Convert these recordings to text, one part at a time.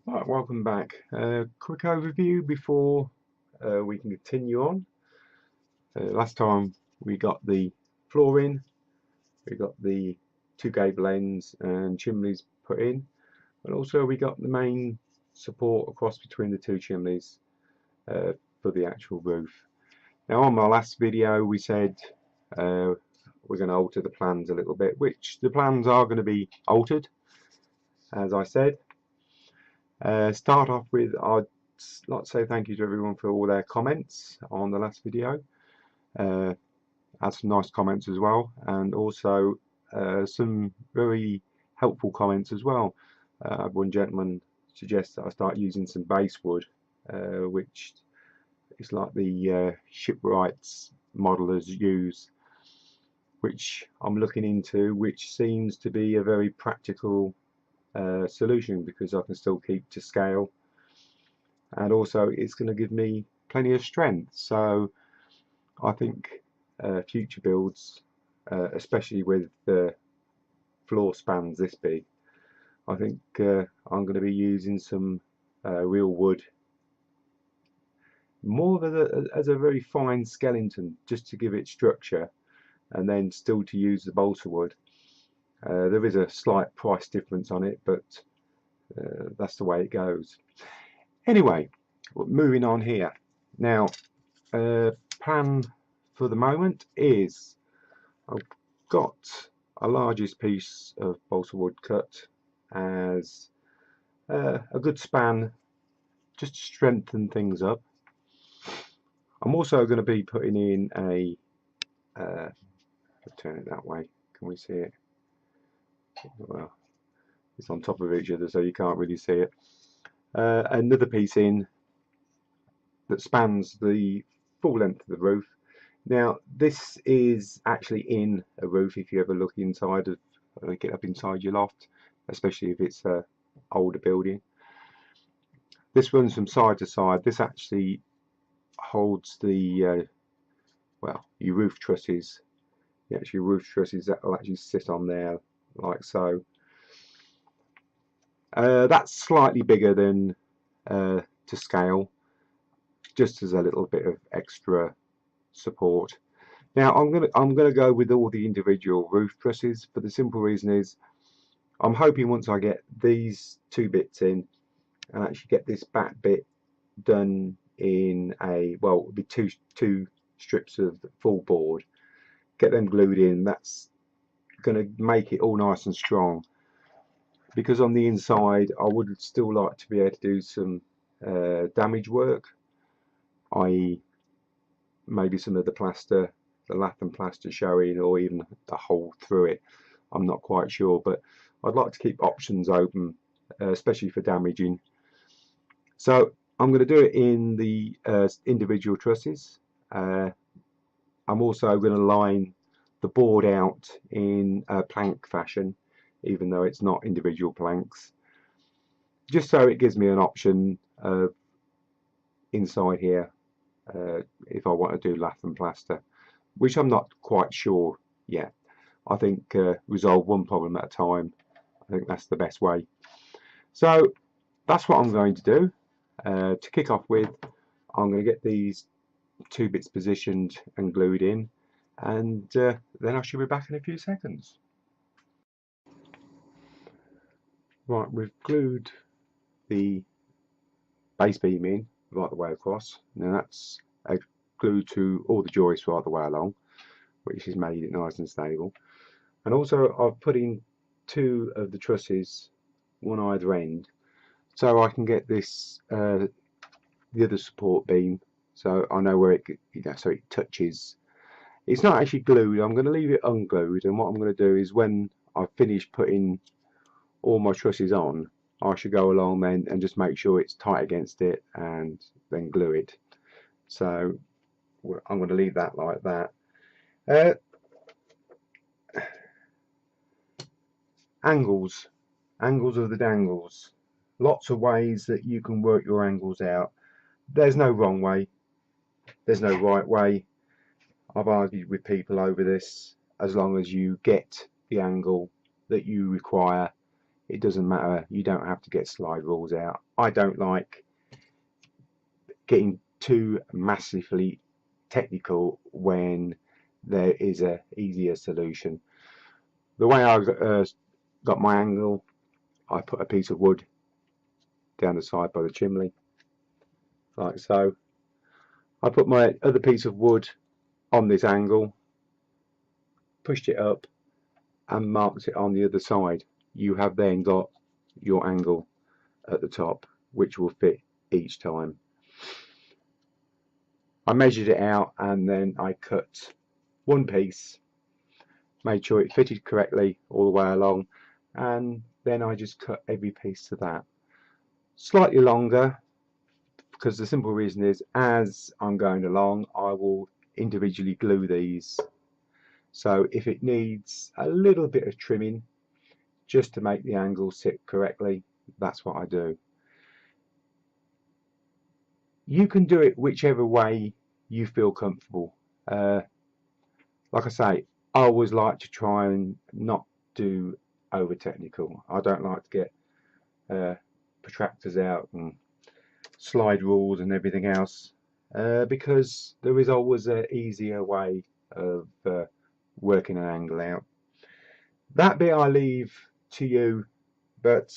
Right, welcome back. Quick overview before we can continue on. Last time we got the flooring, we got the two gable ends and chimneys put in, and also we got the main support across between the two chimneys for the actual roof. Now on my last video we said we're going to alter the plans a little bit, which the plans are going to be altered, as I said. Start off with, I'd like to say thank you to everyone for all their comments on the last video. Had some nice comments as well, and also some very helpful comments as well. One gentleman suggests that I start using some basswood, which is like the shipwrights modelers use, which I'm looking into, which seems to be a very practical solution because I can still keep to scale, and also it's going to give me plenty of strength. So I think future builds, especially with floor spans this big, I think I'm going to be using some real wood, more as a very fine skeleton, just to give it structure, and then still to use the balsa wood. There is a slight price difference on it, but that's the way it goes. Anyway, moving on here. Now, plan for the moment is I've got a largest piece of balsa wood cut as a good span, just to strengthen things up. I'm also going to be putting in a turn it that way. Can we see it? Well, it's on top of each other, so you can't really see it. Another piece in that spans the full length of the roof. Now this is actually in a roof. If you ever look inside of, get up inside your loft, especially if it's a older building, this runs from side to side. This actually holds the well, your roof trusses. The actual roof trusses that will actually sit on there like so. That's slightly bigger than to scale, just as a little bit of extra support. Now I'm gonna go with all the individual roof trusses for the simple reason is I'm hoping once I get these two bits in and actually get this back bit done in a, well, it would be two strips of full board, get them glued in, that's going to make it all nice and strong. Because on the inside I would still like to be able to do some damage work, i.e. maybe some of the plaster, the lath and plaster showing, or even the hole through it. I'm not quite sure, but I'd like to keep options open, especially for damaging. So I'm going to do it in the individual trusses. I'm also going to line the board out in a plank fashion, even though it's not individual planks, just so it gives me an option of inside here if I want to do lath and plaster, which I'm not quite sure yet. I think resolve one problem at a time. I think that's the best way. So that's what I'm going to do. To kick off with, I'm going to get these two bits positioned and glued in, and then I should be back in a few seconds. Right, we've glued the base beam in right the way across. Now that's glued to all the joists right the way along, which has made it nice and stable. And also I've put in two of the trusses, one either end, so I can get this the other support beam, so I know where it, so it touches. It's not actually glued. I'm going to leave it unglued, and what I'm going to do is when I finish putting all my trusses on, I should go along then and just make sure it's tight against it and then glue it. So I'm going to leave that like that. Angles of the dangles. Lots of ways that you can work your angles out. There's no wrong way, there's no right way. I've argued with people over this. As long as you get the angle that you require it doesn't matter. You don't have to get slide rules out. I don't like getting too massively technical when there is a easier solution. The way I got my angle, I put a piece of wood down the side by the chimney, like so. I put my other piece of wood on this angle, pushed it up and marked it on the other side. You have then got your angle at the top, which will fit each time. I measured it out and then I cut one piece, made sure it fitted correctly all the way along, and then I just cut every piece to that. Slightly longer, because the simple reason is as I'm going along I will individually glue these, so if it needs a little bit of trimming just to make the angle sit correctly, that's what I do. You can do it whichever way you feel comfortable. Like I say, I always like to try and not do over technical. I don't like to get protractors out and slide rules and everything else, because there is always an easier way of working an angle out. That bit I leave to you, but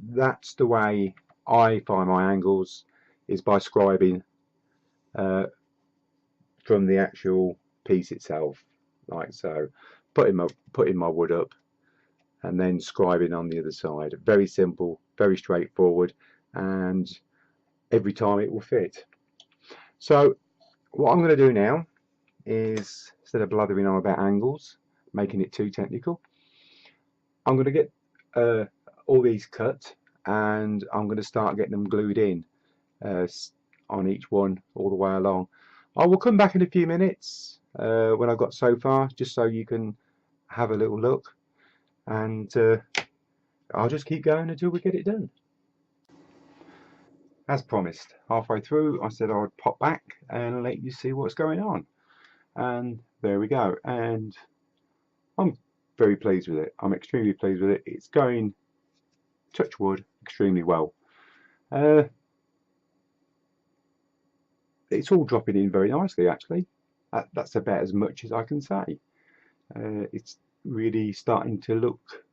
that's the way I find my angles, is by scribing from the actual piece itself, like so, putting my wood up and then scribing on the other side. Very simple, very straightforward, and every time it will fit. So what I'm going to do now is, instead of blathering on about angles, making it too technical, I'm going to get all these cut and I'm going to start getting them glued in on each one all the way along. I will come back in a few minutes when I've got so far, just so you can have a little look, and I'll just keep going until we get it done. As promised, halfway through I said I would pop back and let you see what's going on, and there we go, and I'm very pleased with it. I'm extremely pleased with it. It's going, touch wood, extremely well. It's all dropping in very nicely, actually. That's about as much as I can say. It's really starting to look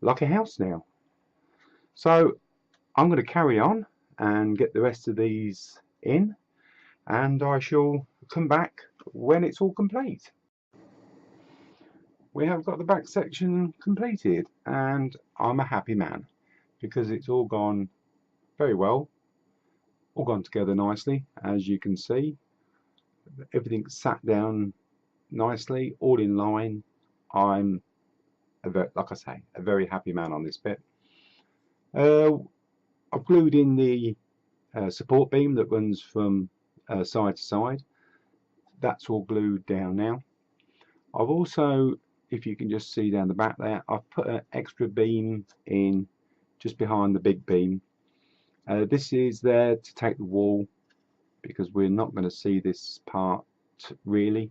like a house now. So I'm going to carry on and get the rest of these in, and I shall come back when it's all complete. We have got the back section completed, and I'm a happy man because it's all gone very well, all gone together nicely. As you can see, everything's sat down nicely, all in line. I'm like I say, a very happy man on this bit. I've glued in the support beam that runs from side to side. That's all glued down now. I've also, if you can just see down the back there, I've put an extra beam in just behind the big beam. This is there to take the wall, because we're not going to see this part really.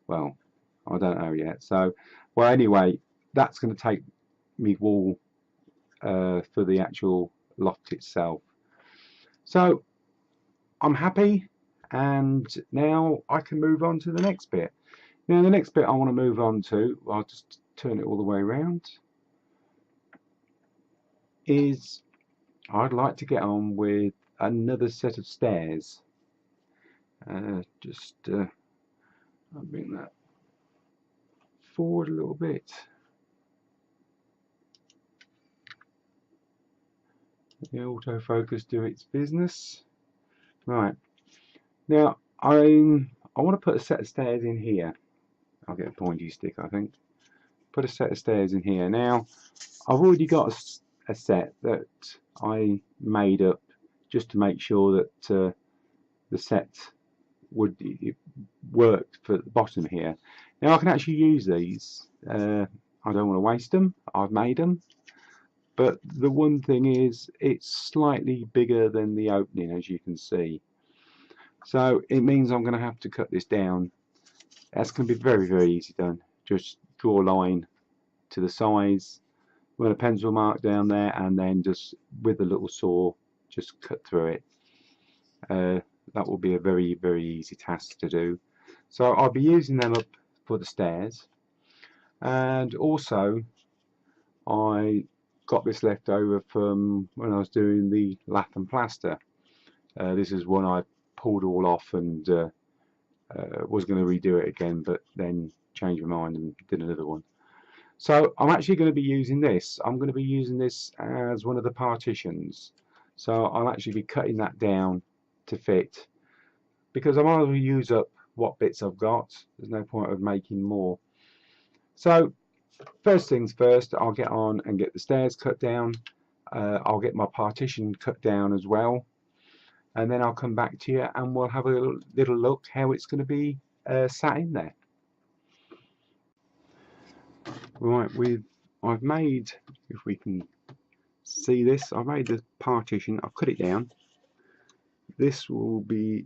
Well, I don't know yet. So, well, anyway, that's going to take me wall for the actual loft itself. So I'm happy, and now I can move on to the next bit. Now the next bit I want to move on to, I'll just turn it all the way around, is I'd like to get on with another set of stairs. I'll bring that forward a little bit. The autofocus do its business. Right, now I want to put a set of stairs in here. I'll get a pointy stick, I think. Put a set of stairs in here. Now I've already got a set that I made up just to make sure that the set would work for the bottom here. Now I can actually use these. I don't want to waste them. I've made them. But the one thing is, it's slightly bigger than the opening, as you can see. So it means I'm going to have to cut this down. That's going to be very, very easy done. Just draw a line to the size, run a pencil mark down there, and then just with a little saw just cut through it. That will be a very easy task to do. So I'll be using them up for the stairs, and also I got this left over from when I was doing the lath and plaster. This is one I pulled all off and was going to redo it again, but then changed my mind and did another one. So I'm actually going to be using this. I'm going to be using this as one of the partitions. So I'll actually be cutting that down to fit, because I might as well use up what bits I've got. There's no point of making more. So first things first, I'll get on and get the stairs cut down. I'll get my partition cut down as well, and then I'll come back to you and we'll have a little look how it's going to be sat in there. Right, I've made, if we can see this, I've made the partition, I've cut it down. This will be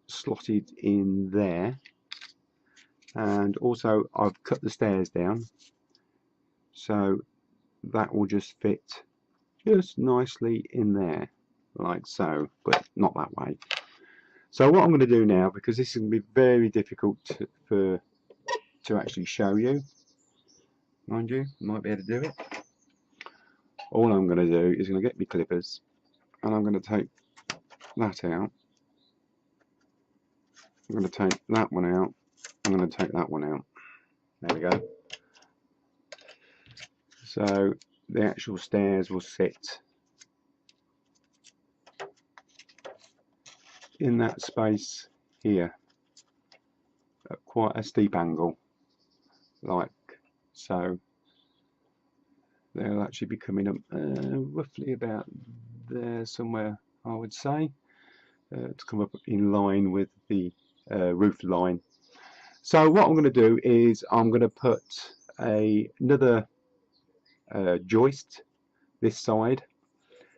slotted in there, and also I've cut the stairs down, so that will just fit just nicely in there, like so, but not that way. So what I'm going to do now, because this is going to be very difficult to actually show you, mind you, I might be able to do it. All I'm going to do is going to get my clippers, and I'm going to take that out. I'm going to take that one out. I'm going to take that one out. There we go. So the actual stairs will sit in that space here at quite a steep angle, like so. They'll actually be coming up roughly about there somewhere, I would say, to come up in line with the roof line. So what I'm going to do is I'm going to put another joist this side,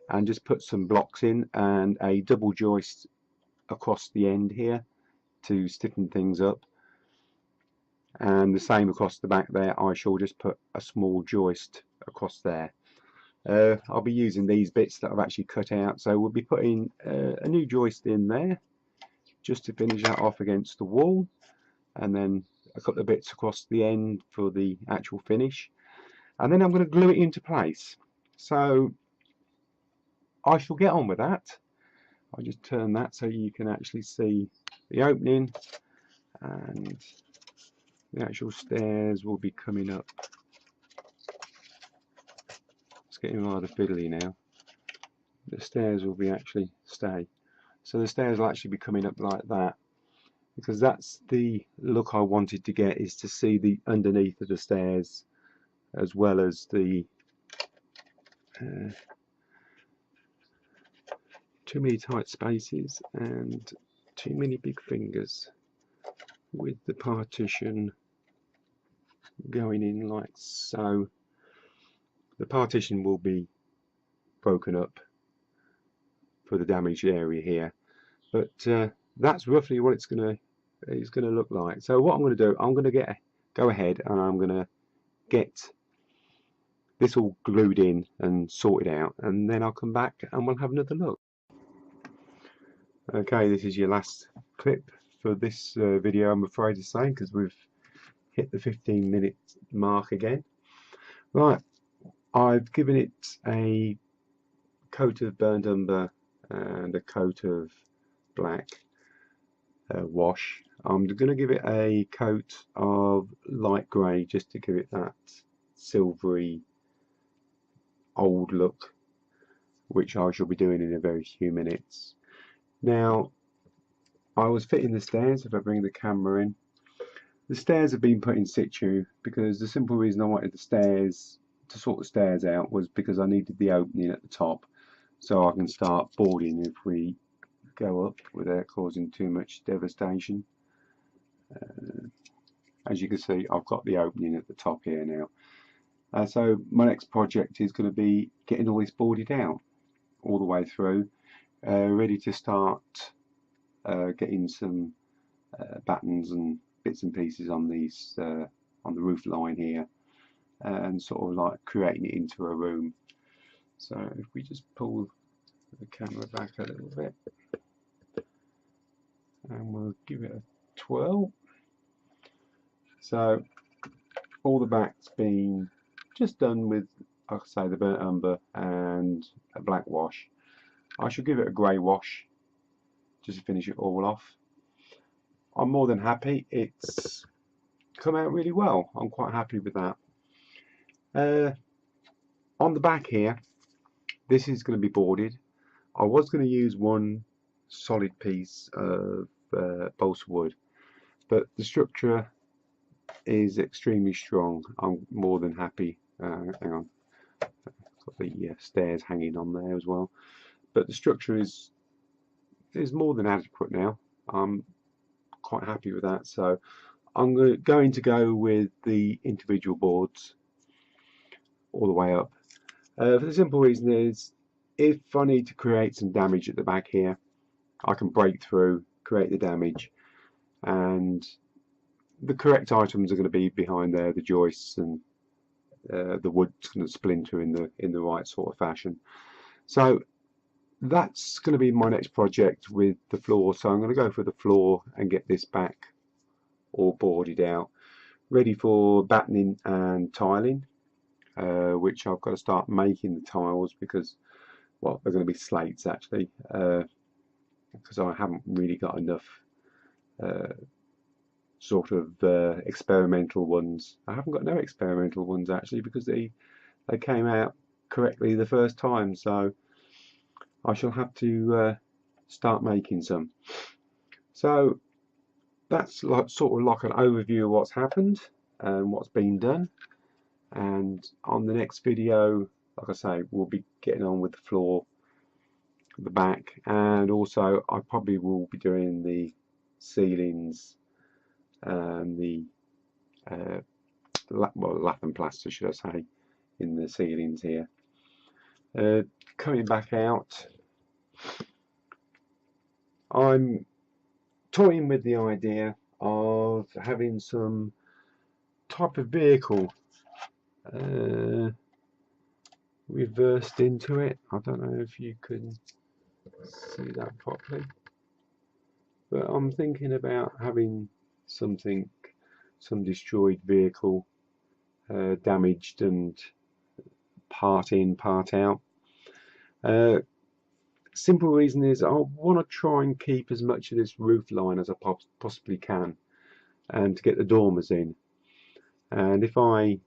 and just put some blocks in and a double joist across the end here to stiffen things up, and the same across the back there. I shall just put a small joist across there. I'll be using these bits that I've actually cut out, so we'll be putting a new joist in there just to finish that off against the wall, and then a couple of bits across the end for the actual finish, and then I'm going to glue it into place. So I shall get on with that. I'll just turn that so you can actually see the opening, and the actual stairs will be coming up. It's getting rather fiddly now. The stairs will be actually stay. So the stairs will actually be coming up like that, because that's the look I wanted to get, is to see the underneath of the stairs as well as the too many tight spaces and too many big fingers with the partition going in like so. The partition will be broken up for the damaged area here, but that's roughly what it's going to look like. So what I'm going to do, I'm going to go ahead and I'm going to get this all glued in and sorted out, and then I'll come back and we'll have another look. Okay, this is your last clip for this video, I'm afraid to say, because we've hit the 15-minute mark again. Right, I've given it a coat of burnt umber and a coat of black wash. I'm going to give it a coat of light grey just to give it that silvery old look, which I shall be doing in a very few minutes. Now, I was fitting the stairs. If I bring the camera in, the stairs have been put in situ, because the simple reason I wanted the stairs to sort the stairs out was because I needed the opening at the top so I can start boarding if we go up without causing too much devastation. As you can see, I've got the opening at the top here now. So my next project is going to be getting all this boarded out all the way through, ready to start getting some battens and bits and pieces on these on the roof line here, and sort of like creating it into a room. So if we just pull the camera back a little bit and we'll give it a twirl. So all the back's been just done with, like I say, the burnt umber and a black wash. I should give it a grey wash just to finish it all off. I'm more than happy. It's come out really well. I'm quite happy with that. On the back here, this is going to be boarded. I was going to use one solid piece of balsa wood, but the structure is extremely strong. I'm more than happy. Hang on, got the stairs hanging on there as well, but the structure is more than adequate now. I'm quite happy with that, so I'm going to go with the individual boards all the way up, for the simple reason is, if I need to create some damage at the back here, I can break through, create the damage, and the correct items are going to be behind there, the joists, and the wood's going to splinter in the right sort of fashion. So that's going to be my next project with the floor. So I'm going to go for the floor and get this back all boarded out, ready for battening and tiling, which I've got to start making the tiles because, well, they're going to be slates actually, because I haven't really got enough sort of experimental ones. I haven't got no experimental ones actually, because they came out correctly the first time, so I shall have to start making some. So that's like sort of like an overview of what's happened and what's been done, and on the next video, like I say, we'll be getting on with the floor, the back, and also I probably will be doing the ceilings and the lath and plaster, should I say, in the ceilings here. Coming back out, I'm toying with the idea of having some type of vehicle reversed into it. I don't know if you can see that properly, but I'm thinking about having something, some destroyed vehicle, damaged and part in, part out. Simple reason is I want to try and keep as much of this roof line as I possibly can, and to get the dormers in. And if I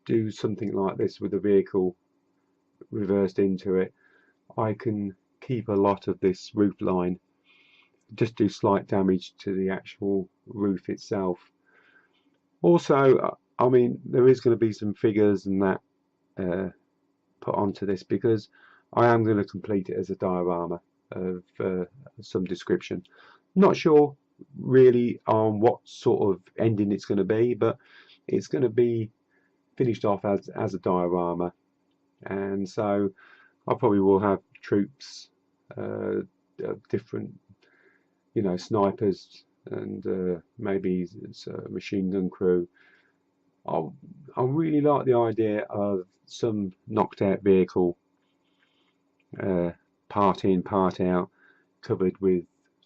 do something like this with a vehicle reversed into it, I can keep a lot of this roof line, just do slight damage to the actual roof itself. Also, I mean, there is going to be some figures and that put onto this, because I am going to complete it as a diorama of some description. Not sure really on what sort of ending it's going to be, but it's going to be finished off as a diorama, and so I probably will have troops, different, you know, snipers, and maybe it's a machine gun crew. I really like the idea of some knocked out vehicle, part in, part out, covered with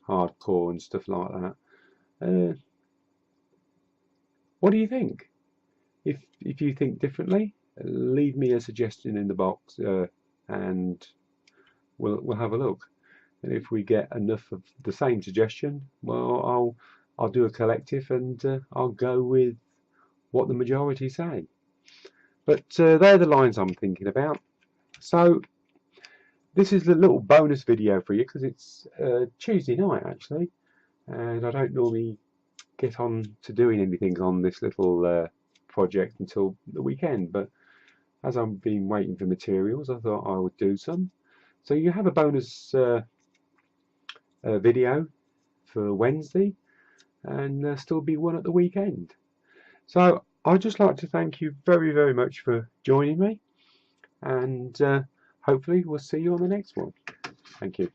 hardcore and stuff like that. What do you think? If you think differently, leave me a suggestion in the box, and we'll have a look. And if we get enough of the same suggestion, well, I'll do a collective, and I'll go with what the majority say. But they're the lines I'm thinking about. So this is a little bonus video for you, because it's Tuesday night actually, and I don't normally get on to doing anything on this little project until the weekend, but as I've been waiting for materials, I thought I would do some. So you have a bonus video for Wednesday, and there'll still be one at the weekend. So I'd just like to thank you very, very much for joining me, and hopefully we'll see you on the next one. Thank you.